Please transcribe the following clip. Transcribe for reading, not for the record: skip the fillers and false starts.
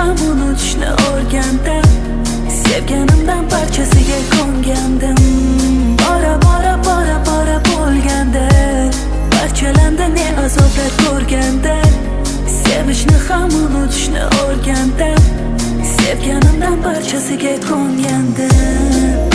ham unutishni o'rgandim. Sevganimdan barchasiga ko'ngandim. Bora bo'lganda parchalandi ne azoblar ko'rganda. Sevishni ham unutishni o'rgandim. Sevganimdan barchasiga ko'ngandim.